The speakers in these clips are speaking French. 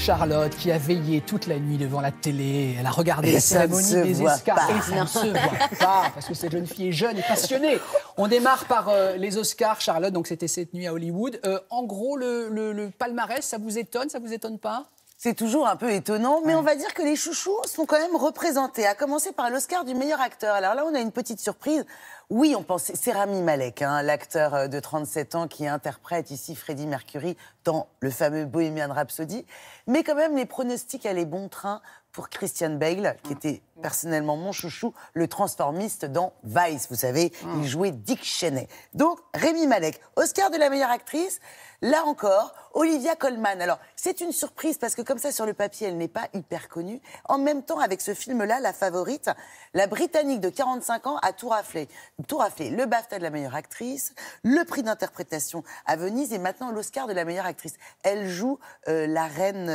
Charlotte qui a veillé toute la nuit devant la télé. Elle a regardé la cérémonie des Oscars. Et ça ne se voit pas, parce que cette jeune fille est jeune et passionnée. On démarre par les Oscars, Charlotte, donc c'était cette nuit à Hollywood. En gros, le palmarès, ça vous étonne pas? C'est toujours un peu étonnant, mais on va dire que les chouchous sont quand même représentés, à commencer par l'Oscar du meilleur acteur. Alors là, on a une petite surprise. Oui, on pense, c'est Rami Malek, hein, l'acteur de 37 ans qui interprète ici Freddie Mercury dans le fameux Bohemian Rhapsody. Mais quand même, les pronostics allaient bon train pour Christian Bale, qui était personnellement mon chouchou, le transformiste dans Vice. Vous savez, il jouait Dick Cheney. Donc, Rami Malek, Oscar de la meilleure actrice. Là encore, Olivia Colman. Alors, c'est une surprise parce que comme ça, sur le papier, elle n'est pas hyper connue. En même temps, avec ce film-là, La Favorite, la Britannique de 45 ans a tout raflé. Tout raflé. Le BAFTA de la meilleure actrice, le prix d'interprétation à Venise et maintenant l'Oscar de la meilleure actrice. Elle joue la reine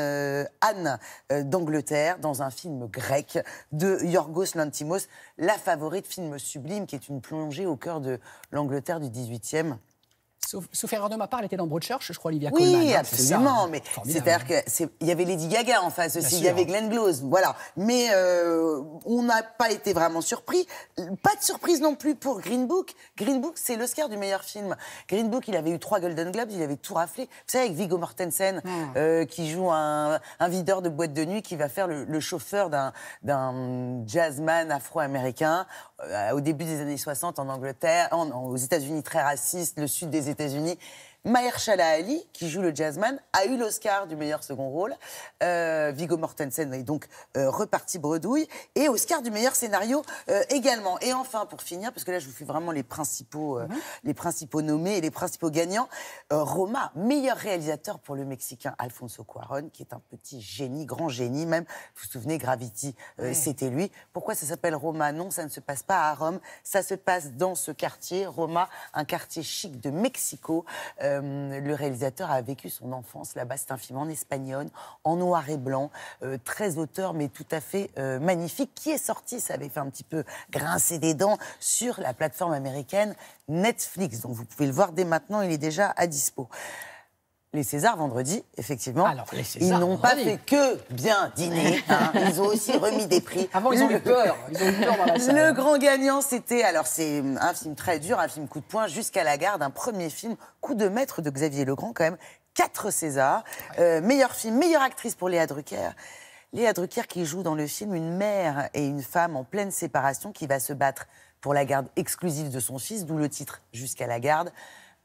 Anne d'Angleterre dans un film grec de Yorgos Lanthimos. La Favorite, film sublime qui est une plongée au cœur de l'Angleterre du 18e. Sauf erreur de ma part, elle était dans Broadchurch, je crois, Olivia Colman. Oui, absolument. Mais c'est-à-dire qu'il y avait Lady Gaga en face aussi, il y avait Glenn Close, voilà. Mais on n'a pas été vraiment surpris. Pas de surprise non plus pour Green Book. Green Book, c'est l'Oscar du meilleur film. Green Book, il avait eu 3 Golden Globes, il avait tout raflé. Vous savez, avec Viggo Mortensen, qui joue un videur de boîte de nuit qui va faire le chauffeur d'un jazzman afro-américain au début des années 60 en Angleterre, aux États-Unis, très raciste, le sud des États-Unis. Mahershala Ali, qui joue le jazzman, a eu l'Oscar du meilleur second rôle. Viggo Mortensen est donc reparti bredouille. Et Oscar du meilleur scénario également. Et enfin, pour finir, parce que là, je vous fais vraiment les principaux nommés et les principaux gagnants. Roma, meilleur réalisateur pour le Mexicain Alfonso Cuarón, qui est un petit génie, grand génie même. Vous vous souvenez, Gravity, c'était lui. Pourquoi ça s'appelle Roma? Non, ça ne se passe pas à Rome. Ça se passe dans ce quartier, Roma, un quartier chic de Mexico. Le réalisateur a vécu son enfance là-bas. C'est un film en espagnol, en noir et blanc, très auteur, mais tout à fait magnifique, qui est sorti, ça avait fait un petit peu grincer des dents, sur la plateforme américaine Netflix. Donc vous pouvez le voir dès maintenant, il est déjà à dispo. Les Césars, vendredi, effectivement, alors, les Césars, ils n'ont pas fait que bien dîner. Hein. Ils ont aussi remis des prix. Avant, ils ont eu peur. Ils ont eu peur dans la salle. Le grand gagnant, c'était... Alors, c'est un film très dur, un film coup de poing, Jusqu'à la garde, un premier film, coup de maître de Xavier Legrand, quand même. 4 Césars. Meilleur film, meilleure actrice pour Léa Drucker. Léa Drucker qui joue dans le film une mère et une femme en pleine séparation qui va se battre pour la garde exclusive de son fils, d'où le titre Jusqu'à la garde.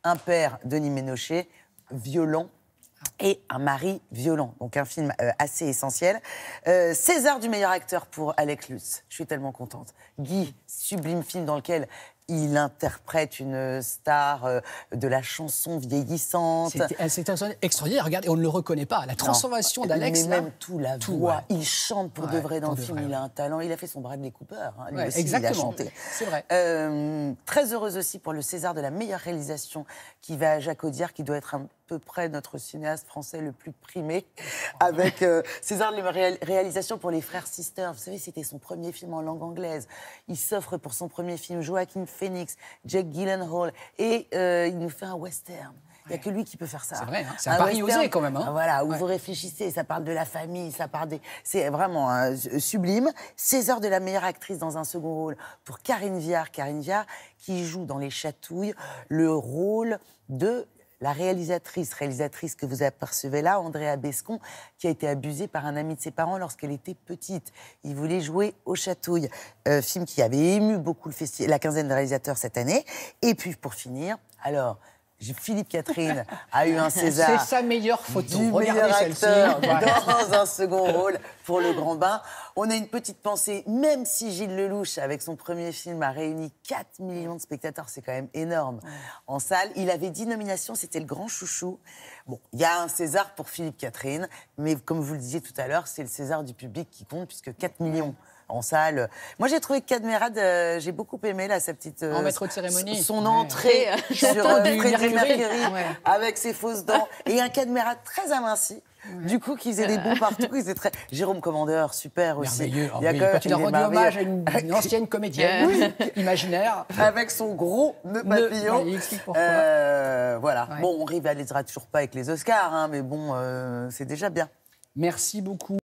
Un père, Denis Ménochet, violent, et un mari violent. Donc un film assez essentiel. César du meilleur acteur pour Alex Lutz. Je suis tellement contente. Guy, sublime film dans lequel il interprète une star de la chanson vieillissante. C'est extraordinaire. Regardez, on ne le reconnaît pas. La transformation d'Alex. Mais même tout, la voix. Il chante pour de vrai dans le film. Il a un talent. Il a fait son Bradley Cooper. Hein. Lui aussi, exactement. il a chanté. C'est vrai. Très heureuse aussi pour le César de la meilleure réalisation qui va à Jacques Audiard, qui doit être à peu près notre cinéaste français le plus primé, avec César de la réalisation pour Les Frères Sisters. Vous savez, c'était son premier film en langue anglaise. Il s'offre pour son premier film Joaquin Phoenix, Jake Gyllenhaal, et il nous fait un western. Il n'y a que lui qui peut faire ça. C'est vrai, hein. C'est un pari osé quand même. Hein. Voilà, où vous réfléchissez, ça parle de la famille, ça parle des... C'est vraiment sublime. César de la meilleure actrice dans un second rôle pour Karine Viard. Karine Viard qui joue dans Les Chatouilles le rôle de la réalisatrice que vous apercevez là, Andrea Bescon, qui a été abusée par un ami de ses parents lorsqu'elle était petite. Il voulait jouer aux Chatouilles, film qui avait ému beaucoup la quinzaine de réalisateurs cette année. Et puis, pour finir, alors... Philippe Catherine a eu un César. C'est sa meilleure photo. Du meilleur acteur dans un second rôle pour Le Grand Bain. On a une petite pensée, même si Gilles Lelouch, avec son premier film, a réuni 4 millions de spectateurs, c'est quand même énorme, en salle. Il avait 10 nominations, c'était le grand chouchou. Bon, il y a un César pour Philippe Catherine, mais comme vous le disiez tout à l'heure, c'est le César du public qui compte, puisque 4 millions en salle. Moi, j'ai trouvé que Cadmerade, j'ai beaucoup aimé là, sa petite... en maître de cérémonie. Son entrée sur Freddie Mercury, avec ses fausses dents. Et un Cadmerade très aminci. Du coup, qui faisait des bons partout. Jérôme Commandeur, super aussi. Merveilleux. Il a rendu hommage à une ancienne comédienne imaginaire. Avec son gros nœud papillon. Il explique pourquoi. Voilà. Ouais. Bon, on rivalisera toujours pas avec les Oscars, hein, mais bon, c'est déjà bien. Merci beaucoup.